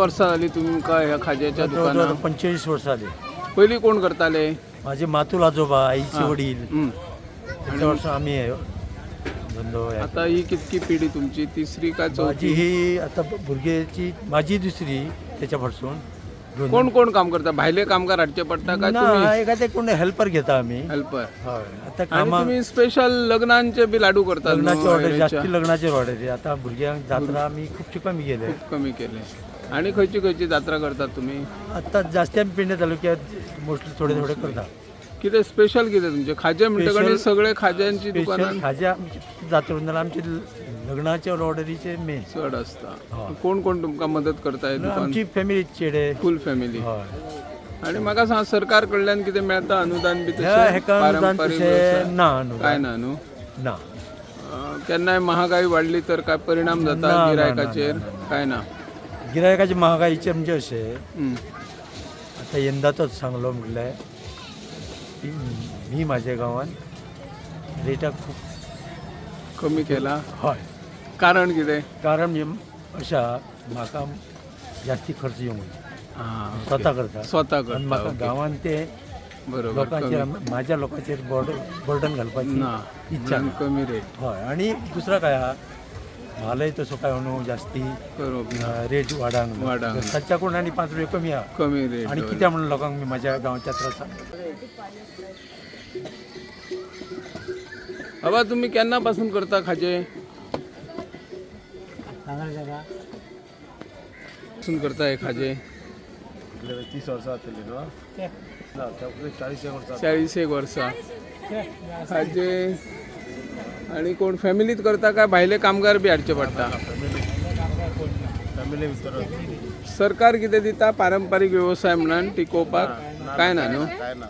वर्सां जाली तुमकां ह्या खाज्याच्या दुकानात? 45 वर्सां जाली. पयलीं कोण करताले? माझे मातूल आजोबा, आईचे हा. वडील, हं. इतक्या वर्ष आम्ही हे धंदो हे. आता ही कितकी पिढी तुमची? तिसरी का माझी चौथी? ही आता भुरग्याची माझी दुसरी त्याच्या फाटसून दोन. कोण कोण काम करता? भायले कामगार हाडचे पडटा काय तुम्ही ना एखादे कोण हेल्पर घेता आम्ही. हेल्पर? हय आता आणि कामाक तुम्ही स्पेशल लग्नांचे बी लाडू करतात लग्नाचे न्हू? ऑर्डर वगैरेच्या? जास्ती लग्नाचे ऑर्डर आता भुरग्यांक जात्रा आम्ही खूपशे कमी गेले. खूप कमी केले. आणि खंयची खंयची जात्रा करतात तुम्ही? आता जास्ती आम्ही पेडणे तालुक्यात मोस्टली थोडे थोडे करता. कितें स्पेशल कितें तुमचे? खाजे म्हणटकच Special- सगळे खाज्यांची स्पेशल दुकानां खाज्या जात्रेन जाल्यार आमचे लग्नाचे ऑर्डरीचे मेन. चड आसता. हय. कोण कोण तुमकां मदत करता हे दुकान? आमची फॅमिली चेडे. Full family. हय आणि म्हाका सांग, सरकार कडल्यान कितें मेळता अनुदान बी ह्या तशें? हेका अनुदान पारंपारीक तशें व्यवसाय? ना अनुदान. काय ना न्हू? ना केन्नाय महागाई वाडली तर काय परिणाम जाता ना, ना, गिरायकाचेर? काय ना? गिरायकाची महागाईचे म्हणजे अशें हं. आता यंदाचोच सांगलो म्हटल्यार की मी माझ्या गांवान रेटा खूप कमी केला. हय कारण कितें? कारण अशा म्हाका जास्ती खर्च येवंक हां, ओके. स्वता करता स्वता आनी करता. म्हाका ओके. गांवान ते बरोबर. लोकांचेर कमी. माझ्या लोकांचेर बर्डन घालपाची ना, इच्छा म्हणून ना. कमी रेट. हय आणि दुसरा काय आहा म्हालय तसो काय न्हू जास्ती बरोबर. रेट वाडांक वाडांक. ताच्या कोण आनी 5 रुपया कमी आहा. कमी रेट. आणि कित्याक म्हणून लोकांक मी माझ्या गांवच्या त्रास सांगता. बाबा तुम्ही केन्ना पासून करता खाजे? पासून करता हे खाजे? 30 वर्सां जातली न्हू? ना 40 वर्सां. 40 वर्सां. खाजे आणि कोण फॅमिलीत करता काय भायले कामगार बी हाडचे पडटा? फॅमिली भितर सरकार कितें दिता पारंपारीक व्यवसाय म्हणून टिकोवपाक? काय ना न्हू? काय ना.